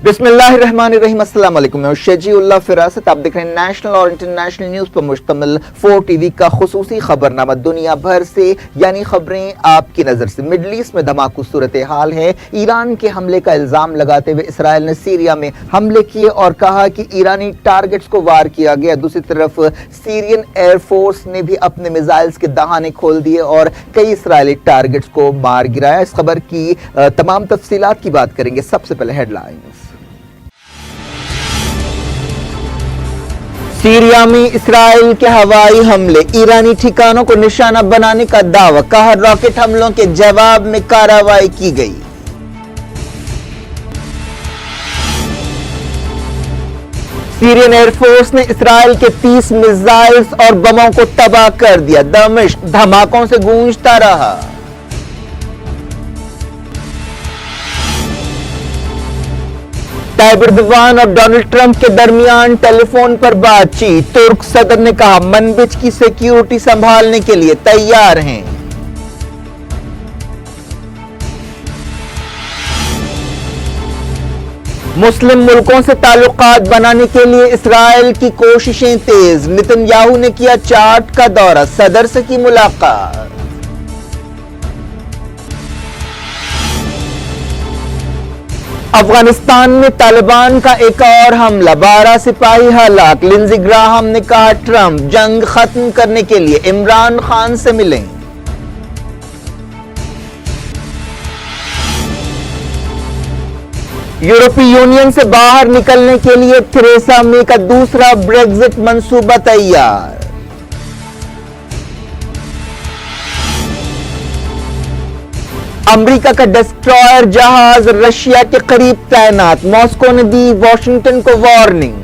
बिस्मिल्लाहिर्रहमानिर्रहीम। अस्सलाम वालेकुम। मैं शजीउल्लाह फिरासत। आप देख रहे हैं नेशनल और इंटरनेशनल न्यूज़ पर मुश्तमिल 4 टीवी का खुसूसी खबरनामा। दुनिया भर से यानी खबरें आपकी नज़र से। मिडल ईस्ट में धमाकू सूरत हाल है। ईरान के हमले का इल्ज़ाम लगाते हुए इसराइल ने सीरिया में हमले किए और कहा कि ईरानी टारगेट्स को वार किया गया। दूसरी तरफ सीरियन एयरफोर्स ने भी अपने मिसाइल्स के दहाने खोल दिए और कई इसराइली टारगेट्स को मार गिराया। इस खबर की तमाम तफसीलात की बात करेंगे। सबसे पहले हेडलाइंस। सीरिया में इसराइल के हवाई हमले, ईरानी ठिकानों को निशाना बनाने का दावा, कहा रॉकेट हमलों के जवाब में कार्रवाई की गई। सीरियन एयरफोर्स ने इसराइल के 30 मिसाइल्स और बमों को तबाह कर दिया। दमिश्क धमाकों से गूंजता रहा। ताइब एर्दोगान और डोनाल्ड ट्रंप के दरमियान टेलीफोन पर बातचीत। तुर्क सदर ने कहा मनबिज की सिक्योरिटी संभालने के लिए तैयार हैं। मुस्लिम मुल्कों से ताल्लुकात बनाने के लिए इसराइल की कोशिशें तेज। नेतन्याहू ने किया चाद का दौरा, सदर से की मुलाकात। अफगानिस्तान में तालिबान का एक और हमला, 12 सिपाही हलाक। लिंडसे ग्राहम ने कहा ट्रंप जंग खत्म करने के लिए इमरान खान से मिलें। यूरोपीय यूनियन से बाहर निकलने के लिए थेरेसा मे का दूसरा ब्रेक्जिट मंसूबा तैयार। अमेरिका का डिस्ट्रॉयर जहाज रशिया के करीब तैनात, मॉस्को ने दी वॉशिंगटन को वार्निंग।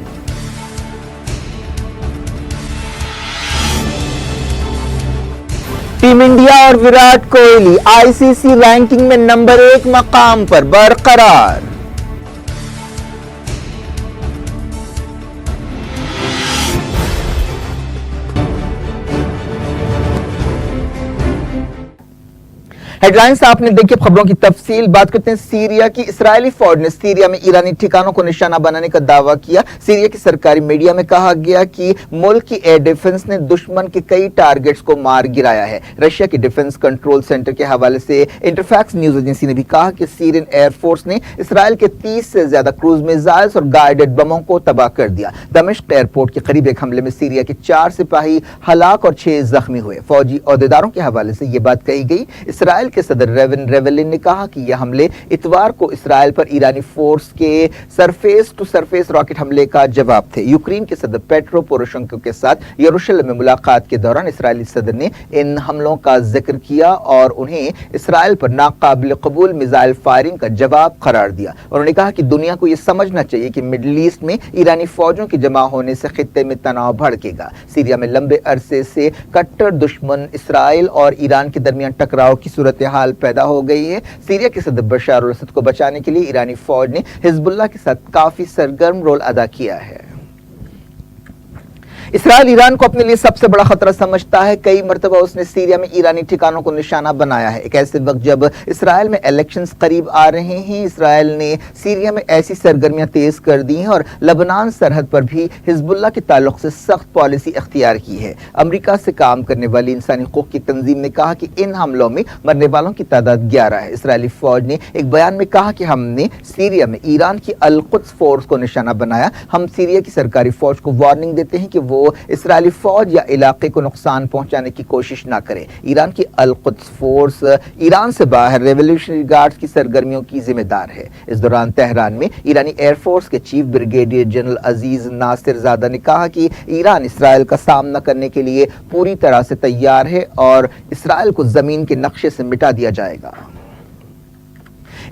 टीम इंडिया और विराट कोहली आईसीसी रैंकिंग में नंबर 1 मकाम पर बरकरार। हेडलाइंस आपने देखी। खबरों की तफसील बात करते हैं। सीरिया की इसराइली फौज ने सीरिया में ईरानी ठिकानों को निशाना बनाने का दावा किया। सीरिया की सरकारी मीडिया में कहा गया कि मुल्क की एयर डिफेंस ने दुश्मन के कई टारगेट्स को मार गिराया है। रशिया की डिफेंस कंट्रोल सेंटर के हवाले से इंटरफैक्स न्यूज एजेंसी ने भी कहा कि सीरियन एयरफोर्स ने इसराइल के 30 से ज्यादा क्रूज मिसाइल्स और गाइडेड बमों को तबाह कर दिया। दमिश्क एयरपोर्ट के करीब एक हमले में सीरिया के 4 सिपाही हलाक और 6 जख्मी हुए। फौजी अहदेदारों के हवाले से यह बात कही गई। इसराइल के सदर रेवेलिन ने कहा कि यह हमले इतवार को इसराइल पर ईरानी फोर्स के सरफेस टू सरफेस रॉकेट हमले का जवाब थे। यूक्रेन के सदर पेट्रो पोरोशेंको के साथ यरूशलेम में मुलाकात के दौरान इसराइली सदर ने इन हमलों का जिक्र किया और उन्हें इसराइल पर नाकाबिल कबूल मिसाइल फायरिंग का जवाब करार दिया। उन्होंने कहा कि दुनिया को यह समझना चाहिए कि मिडल ईस्ट में ईरानी फौजों के जमा होने से खित्ते में तनाव भड़केगा। सीरिया में लंबे अरसे से कट्टर दुश्मन इसराइल और ईरान के दरमियान टकराव की सूरत हाल पैदा हो गई है। सीरिया के सदर बशार अल असद को बचाने के लिए ईरानी फौज ने हिजबुल्लाह के साथ काफी सरगर्म रोल अदा किया है। इसराइल ईरान को अपने लिए सबसे बड़ा खतरा समझता है। कई मरतबा उसने सीरिया में ईरानी ठिकानों को निशाना बनाया है। एक ऐसे वक्त जब इसराइल में इलेक्शंस करीब आ रहे हैं, इसराइल ने सीरिया में ऐसी सरगर्मियां तेज कर दी हैं और लबनान सरहद पर भी हिजबुल्लाह के ताल्लुक से सख्त पॉलिसी अख्तियार की है। अमेरिका से काम करने वाली इंसानी हुकूक की तंजीम ने कहा कि इन हमलों में मरने वालों की तादाद 11 है। इसराइली फौज ने एक बयान में कहा कि हमने सीरिया में ईरान की अल-कुद्स फोर्स को निशाना बनाया। हम सीरिया की सरकारी फौज को वार्निंग देते हैं कि वो इसराइली फौज या इलाके को नुकसान पहुंचाने की कोशिश ना करे। ईरान की अल-कुद्स फोर्स ईरान से बाहर रेवोल्यूशनरी गार्ड्स की सरगर्मियों की जिम्मेदार है। इस दौरान तेहरान में ईरानी एयरफोर्स के चीफ ब्रिगेडियर जनरल अजीज नासिर ज़ादा ने कहा कि ईरान इसराइल का सामना करने के लिए पूरी तरह से तैयार है और इसराइल को जमीन के नक्शे से मिटा दिया जाएगा।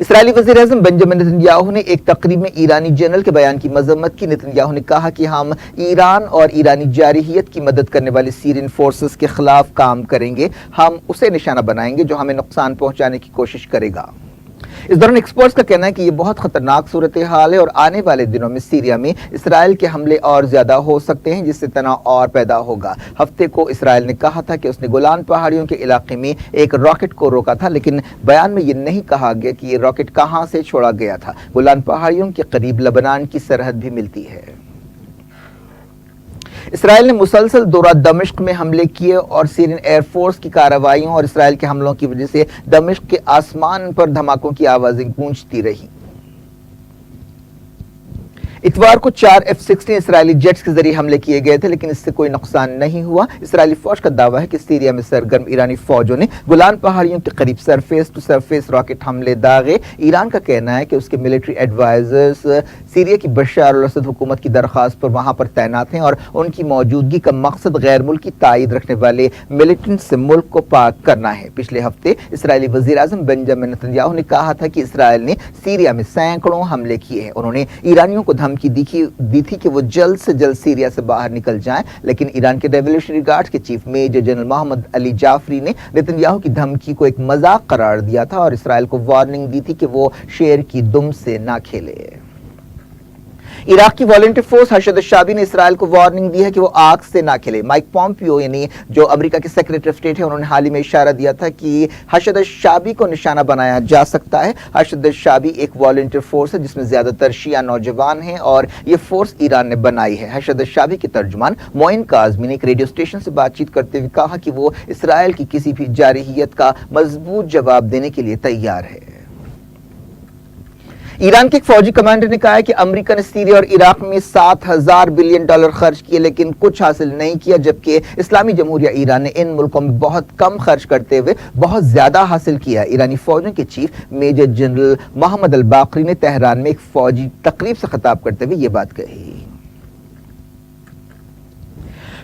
इसराइली वज़ीर आज़म बेंजामिन नेतन्याहू ने एक तकरीब में ईरानी जनरल के बयान की मजम्मत की। नेतन्याहू ने कहा कि हम ईरान और ईरानी जारहियत की मदद करने वाली सीरियन फोर्सेस के खिलाफ काम करेंगे। हम उसे निशाना बनाएंगे जो हमें नुकसान पहुंचाने की कोशिश करेगा। इस दौरान एक्सपर्ट्स का कहना है कि ये बहुत खतरनाक सूरत हाल है और आने वाले दिनों में सीरिया में इसराइल के हमले और ज्यादा हो सकते हैं, जिससे तनाव और पैदा होगा। हफ्ते को इसराइल ने कहा था कि उसने गोलान पहाड़ियों के इलाके में एक रॉकेट को रोका था, लेकिन बयान में ये नहीं कहा गया कि ये रॉकेट कहां से छोड़ा गया था। गोलान पहाड़ियों के करीब लेबनान की सरहद भी मिलती है। इसराइल ने मुसलसल दौरा दमिश्क में हमले किए और सीरियन एयरफोर्स की कार्रवाइयों और इसराइल के हमलों की वजह से दमिश्क के आसमान पर धमाकों की आवाजें गूंजती रही। इतवार को 4 F-16 इसराइली जेट्स के जरिए हमले किए गए थे, लेकिन इससे कोई नुकसान नहीं हुआ। इसराइली फौज का दावा है कि सीरिया में सरगर्म ईरानी फौजों ने गोलान पहाड़ियों के करीब सरफेस टू सरफेस रॉकेट हमले दागे। ईरान का कहना है कि उसके मिलिट्री एडवाइजर्स सीरिया की बशर अल-असद हुकूमत की दरख्वास्त पर वहां पर तैनात हैं और उनकी मौजूदगी का मकसद गैर मुल्की तायीद रखने वाले मिलिटेंट से मुल्क को पाक करना है। पिछले हफ्ते इसराइली वजीर आजम बेंजामिन नेतन्याहू ने कहा था कि इसराइल ने सीरिया में सैकड़ों हमले किए हैं। उन्होंने ईरानियों को धमकी दी थी कि वो जल्द से जल्द सीरिया से बाहर निकल जाएं, लेकिन ईरान के रेवोल्यूशनरी गार्ड्स के chief major general Mohammad Ali Jafari ने नेतन्याहू की धमकी को एक मजाक करार दिया था और इसराइल को वार्निंग दी थी कि वो शेर की दुम से ना खेले। इराक की वॉलंटियर फोर्स हशद शाबी ने इसराइल को वार्निंग दी है कि वो आग से ना खेले। माइक पॉम्पियो यानी जो अमेरिका के सेक्रेटरी ऑफ स्टेट है, उन्होंने हाल ही में इशारा दिया था कि हशद शाबी को निशाना बनाया जा सकता है। हशद शाबी एक वॉलंटियर फोर्स है जिसमें ज्यादातर शिया नौजवान हैं और ये फोर्स ईरान ने बनाई है। हशद शाबी के तर्जुमान मोइन काज़मी ने एक रेडियो स्टेशन से बातचीत करते हुए कहा कि वो इसराइल की किसी भी जारहियत का मजबूत जवाब देने के लिए तैयार है। ईरान के एक फौजी कमांडर ने कहा है कि अमेरिका ने सीरिया और इराक में $7,000 बिलियन खर्च किए, लेकिन कुछ हासिल नहीं किया, जबकि इस्लामी जमहूरिया ईरान ने इन मुल्कों में बहुत कम खर्च करते हुए बहुत ज्यादा हासिल किया। ईरानी फौजों के चीफ मेजर जनरल मोहम्मद अल बाकरी ने तेहरान में एक फौजी तकरीब से खिताब करते हुए ये बात कही।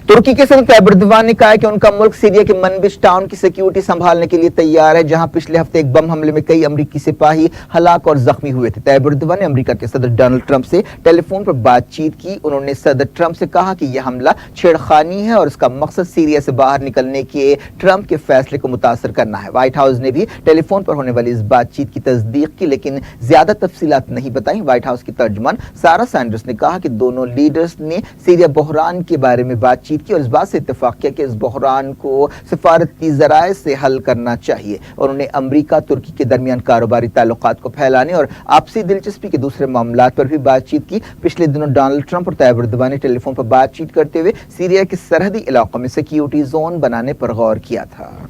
तुर्की के सदर तैयब एर्दोगान ने कहा है कि उनका मुल्क सीरिया के मनबिज टाउन की सिक्योरिटी संभालने के लिए तैयार है, जहां पिछले हफ्ते एक बम हमले में कई अमरीकी सिपाही हलाक और जख्मी हुए थे। तैयब एर्दोगान ने अमेरिका के सदर डोनाल्ड ट्रंप से टेलीफोन पर बातचीत की। उन्होंने सदर ट्रंप से कहा कि यह हमला छेड़खानी है और इसका मकसद सीरिया से बाहर निकलने के ट्रंप के फैसले को मुतासर करना है। व्हाइट हाउस ने भी टेलीफोन पर होने वाली इस बातचीत की तस्दीक की, लेकिन ज्यादा तफसीलात नहीं बताई। व्हाइट हाउस की तर्जुमान सारा सैंडर्स ने कहा कि दोनों लीडर्स ने सीरिया बहरान के बारे में बातचीत की और इस बात से इत्तेफाक किया कि इस बहरान को सिफारती जराए से हल करना चाहिए। उन्होंने अमेरिका तुर्की के दरमियान कारोबारी ताल्लुकात को फैलाने और आपसी दिलचस्पी के दूसरे मामलात पर भी बातचीत की। पिछले दिनों डोनाल्ड ट्रंप और तैयब एर्दोगान ने टेलीफोन पर बातचीत करते हुए सीरिया के सरहदी इलाकों में सिक्योरिटी जोन बनाने पर गौर किया था।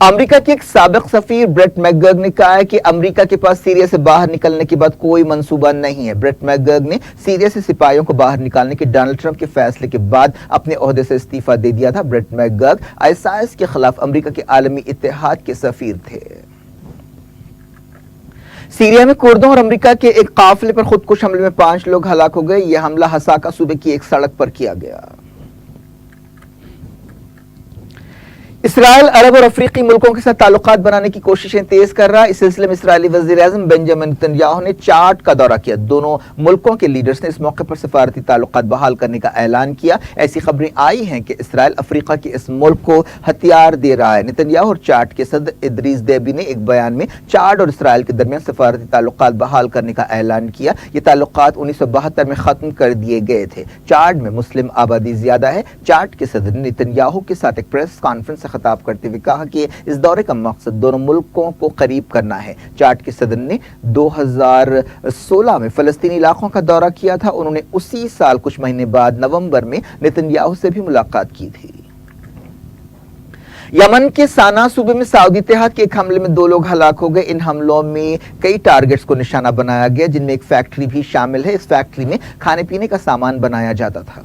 अमेरिका के एक साबिक सफीर ब्रेट मैकगर्ग ने कहा है कि अमेरिका के पास सीरिया से बाहर निकलने के बाद कोई मंसूबा नहीं है। ब्रेट मैकगर्ग ने सीरिया से सिपाहियों को बाहर निकालने के डोनाल्ड ट्रंप के फैसले के बाद अपने ओहदे से इस्तीफा दे दिया था। ब्रेट मैकगर्ग आईएसआईएस के खिलाफ अमेरिका के आलमी इत्तेहाद के सफीर थे। सीरिया में कुर्दों और अमेरिका के एक काफिले पर खुदकुश हमले में 5 लोग हलाक हो गए। यह हमला हसाका सूबे की एक सड़क पर किया गया। इसराइल अरब और अफ्रीकी मुल्कों के साथ ताल्लुकात बनाने की कोशिशें तेज कर रहा है। इस सिलसिले में इसराइली वज़ीर आज़म बेंजामिन नेतन्याहू ने चाड का दौरा किया। दोनों मुल्कों के लीडर्स ने इस मौके पर सफारती ताल्लुकात बहाल करने का ऐलान किया। ऐसी खबरें आई हैं कि इसराइल अफ्रीका के इस मुल्क को हथियार दे रहा है। नेतन्याहू और चाड के सदर इदरीस देबी ने एक बयान में चाड और इसराइल के दरमियान सफारती ताल्लुकात बहाल करने का ऐलान किया। ये ताल्लुकात 1972 में खत्म कर दिए गए थे। चाड में मुस्लिम आबादी ज्यादा है। चाड के सदर ने नेतन्याहू के साथ एक प्रेस कॉन्फ्रेंस से खिताब करते हुए कहा कि इस दौरे का मकसद दोनों मुल्कों को करीब करना है। चाड के सदर ने 2016 में फलस्तीनी इलाकों का दौरा किया था। उन्होंने उसी साल कुछ महीने बाद नवंबर में नेतन्याहू से भी मुलाकात की थी। यमन के साना सूबे में सऊदी इत्तेहाद के एक हमले में 2 लोग हलाक हो गए। इन हमलों में कई टारगेट्स को निशाना बनाया गया, जिनमें एक फैक्ट्री भी शामिल है। इस फैक्ट्री में खाने पीने का सामान बनाया जाता था।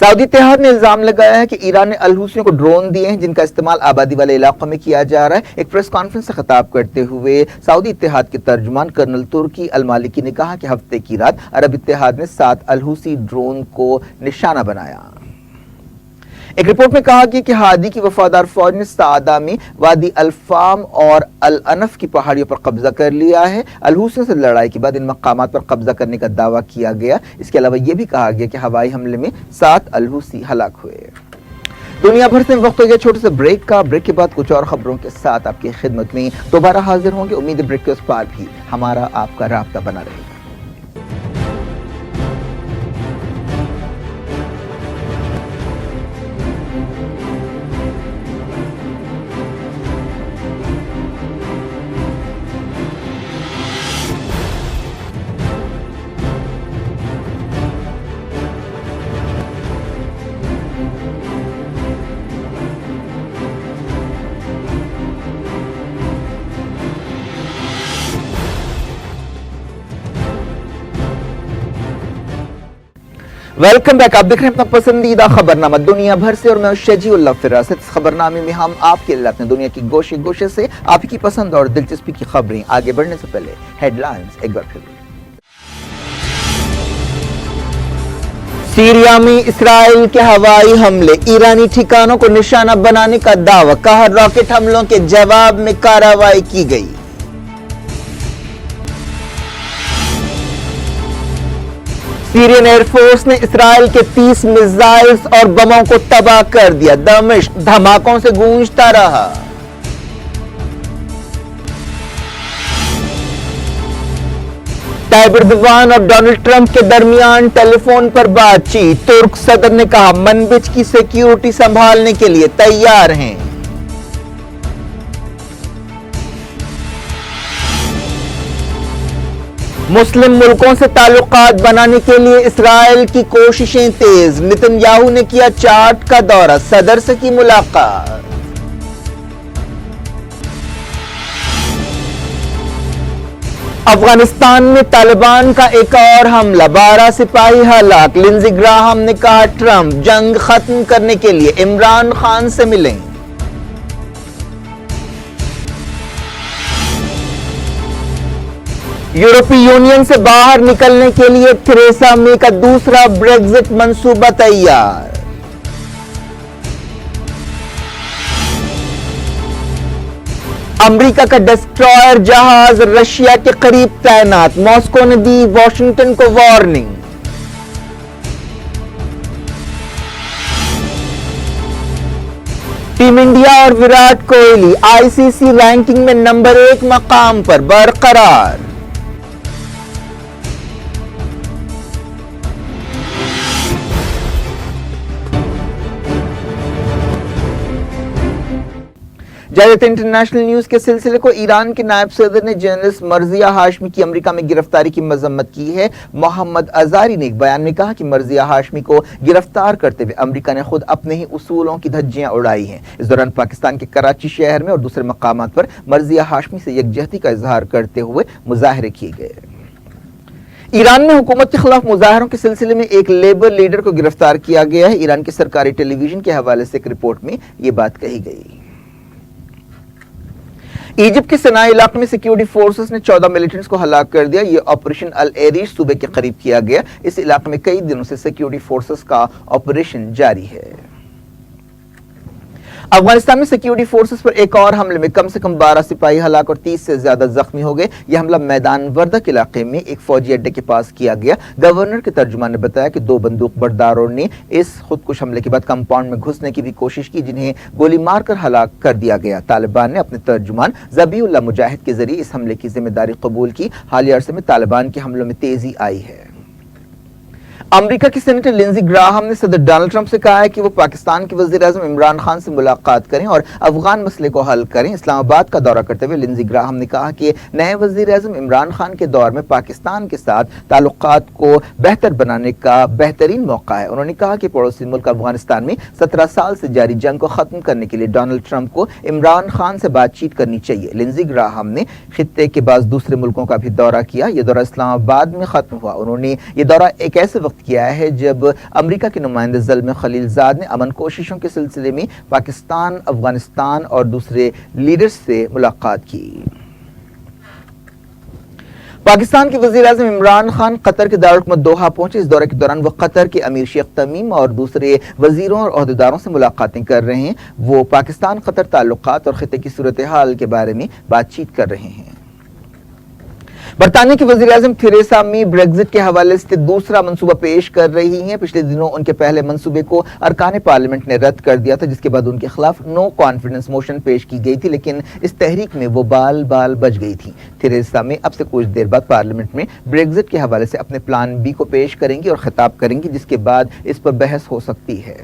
सऊदी इत्तेहाद ने इल्जाम लगाया है कि ईरान ने अल-हुसियों को ड्रोन दिए हैं, जिनका इस्तेमाल आबादी वाले इलाकों में किया जा रहा है। एक प्रेस कॉन्फ्रेंस से खिताब करते हुए सऊदी इत्तेहाद के तर्जुमान कर्नल तुर्की अल-मालिकी ने कहा कि हफ्ते की रात अरब इत्तेहाद ने 7 अल-हुसी ड्रोन को निशाना बनाया। एक रिपोर्ट में कहा गया कि हादी की वफादार फौज ने सादा में वादी अल-फाम और अल-अनफ की पहाड़ियों पर कब्जा कर लिया है। अल-हुसियों से लड़ाई के बाद इन मकामात पर कब्जा करने का दावा किया गया। इसके अलावा यह भी कहा गया कि हवाई हमले में 7 अल-हुसी हलाक हुए। दुनिया भर से वक्त हो गया छोटे से ब्रेक का। ब्रेक के बाद कुछ और खबरों के साथ आपकी खिदमत में दोबारा हाजिर होंगे। उम्मीद है ब्रेक के उस पार भी हमारा आपका राब्ता बना रहेगा। Welcome back. आप देख रहे हैं अपना पसंदीदा खबरनामा दुनिया भर से और मैं शजीउल्लाह फिरासत। इस खबरनामे में हम आपके लिए लाते हैं दुनिया की गोशे गोशे से आपकी पसंद और दिलचस्पी की खबरें। आगे बढ़ने से पहले हेडलाइंस एक बार फिर। सीरिया में इसराइल के हवाई हमले, ईरानी ठिकानों को निशाना बनाने का दावा, कहा रॉकेट हमलों के जवाब में कार्रवाई की गई। सीरियन एयरफोर्स ने इसराइल के 30 मिसाइल्स और बमों को तबाह कर दिया। दमिश्क धमाकों से गूंजता रहा। ताइब एर्दोगान और डोनाल्ड ट्रंप के दरमियान टेलीफोन पर बातचीत। तुर्क सदर ने कहा मनबिज की सिक्योरिटी संभालने के लिए तैयार हैं। मुस्लिम मुल्कों से ताल्लुकात बनाने के लिए इसराइल की कोशिशें तेज। नेतन्याहू ने किया चाद का दौरा, सदर से की मुलाकात। अफगानिस्तान में तालिबान का एक और हमला, 12 सिपाही हलाक। लिंडसे ग्राहम ने कहा ट्रंप जंग खत्म करने के लिए इमरान खान से मिलें। यूरोपीय यूनियन से बाहर निकलने के लिए थेरेसा मे का दूसरा ब्रेक्जिट मंसूबा तैयार। अमेरिका का डिस्ट्रॉयर जहाज रशिया के करीब तैनात, मॉस्को ने दी वॉशिंगटन को वार्निंग। टीम इंडिया और विराट कोहली आईसीसी रैंकिंग में नंबर 1 मकाम पर बरकरार। जायद इंटरनेशनल न्यूज के सिलसिले को ईरान के नायब सदर ने जर्नलिस्ट मर्जिया हाशमी की अमेरिका में गिरफ्तारी की मजम्मत की है। मोहम्मद अजारी ने एक बयान में कहा कि मर्जिया हाशमी को गिरफ्तार करते हुए अमेरिका ने खुद अपने ही उसूलों की धज्जियां उड़ाई हैं। इस दौरान पाकिस्तान के कराची शहर में और दूसरे मकामात पर मर्जिया हाशमी से यकजहती का इजहार करते हुए मुजाहरे किए गए। ईरान में हुकूमत के खिलाफ मुजाहरों के सिलसिले में एक लेबर लीडर को गिरफ्तार किया गया है। ईरान के सरकारी टेलीविजन के हवाले से एक रिपोर्ट में यह बात कही गई। इजिप्ट के सनाई इलाके में सिक्योरिटी फोर्सेस ने 14 मिलिटेंट्स को हलाक कर दिया। यह ऑपरेशन अल एरिश सूबे के करीब किया गया। इस इलाके में कई दिनों से सिक्योरिटी फोर्सेस का ऑपरेशन जारी है। अफगानिस्तान में सिक्योरिटी फोर्सेस पर एक और हमले में कम से कम 12 सिपाही हलाक और 30 से ज्यादा जख्मी हो गए। यह हमला मैदान वर्दक इलाके में एक फौजी अड्डे के पास किया गया। गवर्नर के तर्जुमान ने बताया कि 2 बंदूक बरदारों ने इस खुदकुश हमले के बाद कंपाउंड में घुसने की भी कोशिश की, जिन्हें गोली मारकर हलाक कर दिया गया। तालिबान ने अपने तर्जुमान ज़बीहुल्लाह मुजाहिद के जरिए इस हमले की जिम्मेदारी कबूल की। हालिया अरसे में तालिबान के हमलों में तेजी आई है। अमेरिका की सेनेटर लिंडसे ग्राहम ने सदर डोनाल्ड ट्रंप से कहा है कि वो पाकिस्तान के वज़ीर-ए-आज़म इमरान खान से मुलाकात करें और अफगान मसले को हल करें। इस्लामाबाद का दौरा करते हुए लिंडसे ग्राहम ने कहा कि नए वज़ीर-ए-आज़म इमरान खान के दौर में पाकिस्तान के साथ ताल्लुकात को बेहतर बनाने का बेहतरीन मौका है। उन्होंने कहा कि पड़ोसी मुल्क अफगानिस्तान में 17 साल से जारी जंग को खत्म करने के लिए डोनाल्ड ट्रंप को इमरान खान से बातचीत करनी चाहिए। लिंडसे ग्राहम ने खित्ते के बाद दूसरे मुल्कों का भी दौरा किया। यह दौरा इस्लामाबाद में खत्म हुआ। उन्होंने ये दौरा एक ऐसे वक्त किया है जब अमेरिका के नुमाइंदे ज़ल्म खलीलजाद ने अमन कोशिशों के सिलसिले में पाकिस्तान, अफगानिस्तान और दूसरे लीडर्स से मुलाकात की। पाकिस्तान के वज़ीर-ए-आज़म इमरान खान कतर के दारुल दोहा पहुंचे। इस दौरे के दौरान वो कतर के अमीर शेख तमीम और दूसरे वजीरों और ओहदेदारों से मुलाकातें कर रहे हैं। वो पाकिस्तान कतर ताल्लुकात और खित्ते की सूरत हाल के बारे में बातचीत कर रहे हैं। برطانیہ کی وزیراعظم تھریسا می بریگزٹ کے حوالے سے دوسرا منصوبہ پیش کر رہی ہیں۔ پچھلے دنوں ان کے پہلے منصوبے کو ارکان پارلیمنٹ نے رد کر دیا تھا، جس کے بعد ان کے خلاف نو کانفیڈنس موشن پیش کی گئی تھی، لیکن اس تحریک میں وہ بال بچ گئی تھی۔ تھریسا می اب سے کچھ دیر بعد پارلیمنٹ میں بریگزٹ کے حوالے سے اپنے پلان بی کو پیش کریں گی اور خطاب کریں گی، جس کے بعد اس پر بحث ہو سکتی ہے۔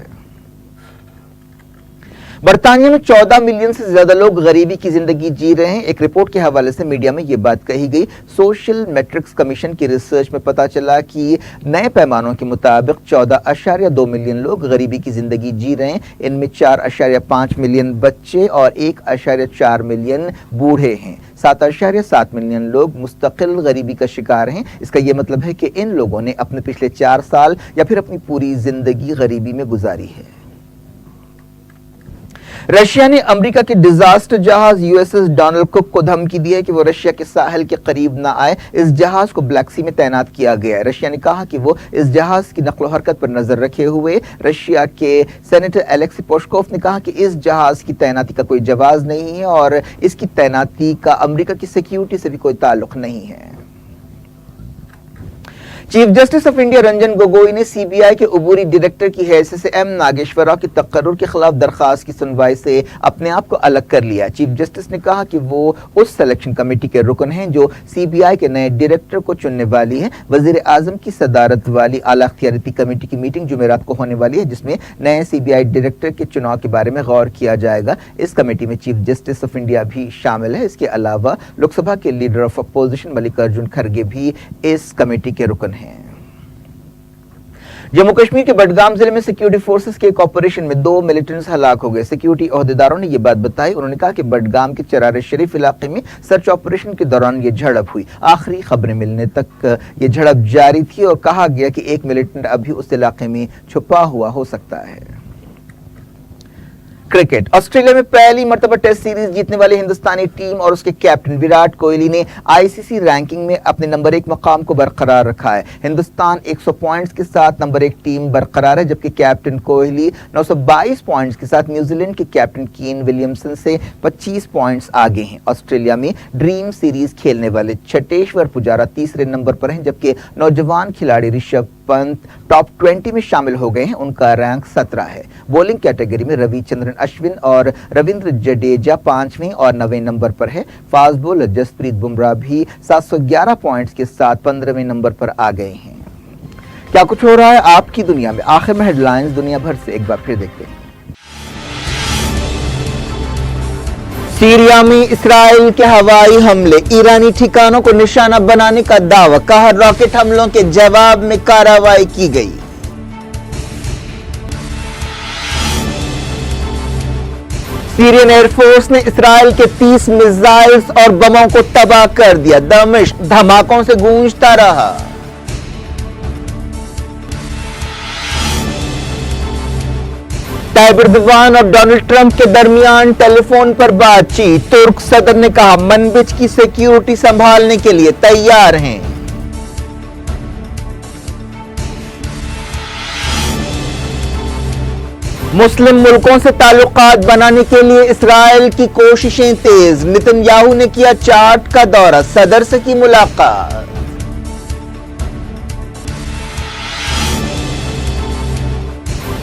برطانیہ میں 14 ملین سے زیادہ لوگ غریبی کی زندگی جی رہے ہیں۔ ایک رپورٹ کے حوالے سے میڈیا میں یہ بات کہی گئی۔ سوشل میٹرکس کمیشن کی ریسرچ میں پتا چلا کہ نئے پیمانوں کے مطابق 14.2 ملین لوگ غریبی کی زندگی جی رہے ہیں۔ ان میں 4.5 ملین بچے اور 1.4 ملین بوڑھے ہیں۔ 7.7 ملین لوگ مستقل غریبی کا شکار ہیں۔ اس کا یہ مطلب ہے کہ ان لوگوں نے اپنے پچھلے 4 سال یا پھر اپنی پوری زندگی غریبی میں گزاری ہے۔ رشیا نے امریکہ کے ڈیزاسٹر جہاز U S S Donald Cook کو دھمکی دی ہے کہ وہ رشیا کے ساحل کے قریب نہ آئے۔ اس جہاز کو بلیک سی میں تعینات کیا گیا ہے۔ رشیا نے کہا کہ وہ اس جہاز کی نقل و حرکت پر نظر رکھے ہوئے۔ رشیا کے سینیٹر الیکسی پوشکوف نے کہا کہ اس جہاز کی تعیناتی کا کوئی جواز نہیں ہے اور اس کی تعیناتی کا امریکہ کی سیکیورٹی سے بھی کوئی تعلق نہیں ہے۔ Chief justice of India Ranjan Gogoi نے سی بی آئی کے عبوری ڈائریکٹر کی حیثیت سے ایم ناگیشور راؤ کے تقرر کے خلاف درخواست کی سنوائی سے اپنے آپ کو الگ کر لیا۔ چیف جسٹس نے کہا کہ وہ اس سلیکشن کمیٹی کے رکن ہیں جو سی بی آئی کے نئے ڈائریکٹر کو چننے والی ہے۔ وزیر اعظم کی صدارت والی اعلیٰ اختیاراتی کمیٹی کی میٹنگ جمعرات کو ہونے والی ہے، جس میں نئے سی بی آئی ڈائریکٹر کے چناؤ کے بارے میں غور کیا جائے گا۔ اس کمیٹی میں چیف جسٹس آف انڈیا بھی شامل ہے۔ اس کے علاوہ لوک سبھا کے لیڈر آف اپوزیشن ملک ارجن کھرگے بھی اس کمیٹی کے رکن ہیں۔ جموں کشمیر کے بڈگام ضلع میں سیکیورٹی فورسز کے ایک آپریشن میں 2 ملیٹنٹس ہلاک ہو گئے۔ سیکیورٹی عہدیداروں نے یہ بات بتائی۔ انہوں نے کہا کہ بڈگام کے چرار شریف علاقے میں سرچ آپریشن کے دوران یہ جھڑپ ہوئی۔ آخری خبریں ملنے تک یہ جھڑپ جاری تھی اور کہا گیا کہ ایک ملیٹنٹ ابھی اس علاقے میں چھپا ہوا ہو سکتا ہے۔ کرکٹ آسٹریلیا میں پہلی مرتبہ ٹیسٹ سیریز جیتنے والی ہندوستانی ٹیم اور اس کے کیپٹن وراٹ کوہلی نے آئی سی سی رینکنگ میں اپنے نمبر 1 مقام کو برقرار رکھا ہے۔ ہندوستان 100 پوائنٹس کے ساتھ نمبر 1 ٹیم برقرار ہے، جبکہ کیپٹن کوہلی 922 پوائنٹس کے ساتھ نیوزی لینڈ کے کیپٹن کین ولیمسن سے 25 پوائنٹس آگے ہیں۔ آسٹریلیا میں ڈریم سیریز کھیلنے والے چھٹیشور پجارا تیسرے نمبر پر ہیں، جبکہ نوجوان کھلاڑی رشبھ پنت ٹاپ 20 میں شامل ہو گئے ہیں۔ ان کا رینک 17 ہے۔ بولنگ کیٹیگری میں روی چندرن اشون اور رویندر جڈیجا 5ویں اور 9ویں نمبر پر ہے۔ فاسٹ بولر جسپریت بمراہ بھی 711 پوائنٹس کے ساتھ 15ویں نمبر پر آ گئے ہیں۔ کیا کچھ ہو رہا ہے آپ کی دنیا میں؟ آخر میں ہیڈ لائنز دنیا بھر سے ایک بار پھر دیکھتے ہیں۔ سیریا میں اسرائیل کے ہوائی حملے، ایرانی ٹھکانوں کو نشانہ بنانے کا دعویٰ، کہا راکٹ حملوں کے جواب میں کارروائی کی گئی۔ سیرین ایئر فورس نے اسرائیل کے 30 میزائلز اور بموں کو تباہ کر دیا۔ دمشق دھماکوں سے گونجتا رہا۔ طیب اردوان اور ڈونلڈ ٹرمپ کے درمیان ٹیلی فون پر بات چیت۔ ترک صدر نے کہا منبج کی سیکیورٹی سنبھالنے کے لیے تیار ہیں۔ مسلم ملکوں سے تعلقات بنانے کے لیے اسرائیل کی کوششیں تیز۔ نتن یاہو نے کیا چاڈ کا دورہ، صدر سے کی ملاقات۔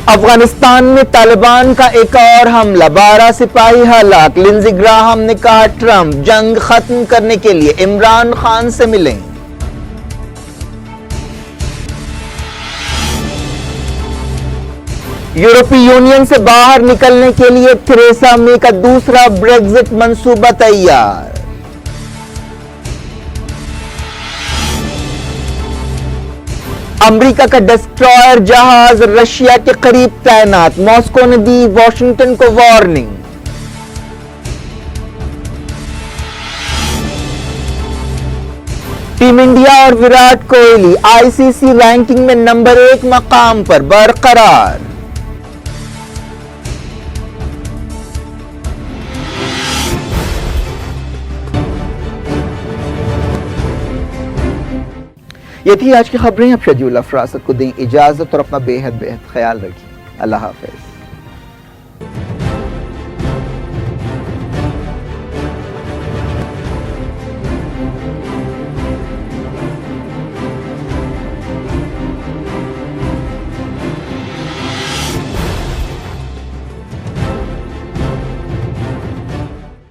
افغانستان میں طالبان کا ایک اور حملہ، 12 سپاہی ہلاک۔ لنزی گراہم نے کہا ٹرمپ جنگ ختم کرنے کے لیے عمران خان سے ملیں۔ یورپی یونین سے باہر نکلنے کے لیے تھریسا مے کا دوسرا بریگزٹ منصوبہ تیار۔ امریکہ کا ڈسٹرائر جہاز رشیا کے قریب تعینات، ماسکو نے دی واشنگٹن کو وارننگ۔ ٹیم انڈیا اور وراٹ کوہلی آئی سی سی رینکنگ میں نمبر 1 مقام پر برقرار۔ یہ تھی آج کی خبریں۔ اب شجیع الافراست کو دیں اجازت اور اپنا بے حد خیال رکھیں۔ اللہ حافظ۔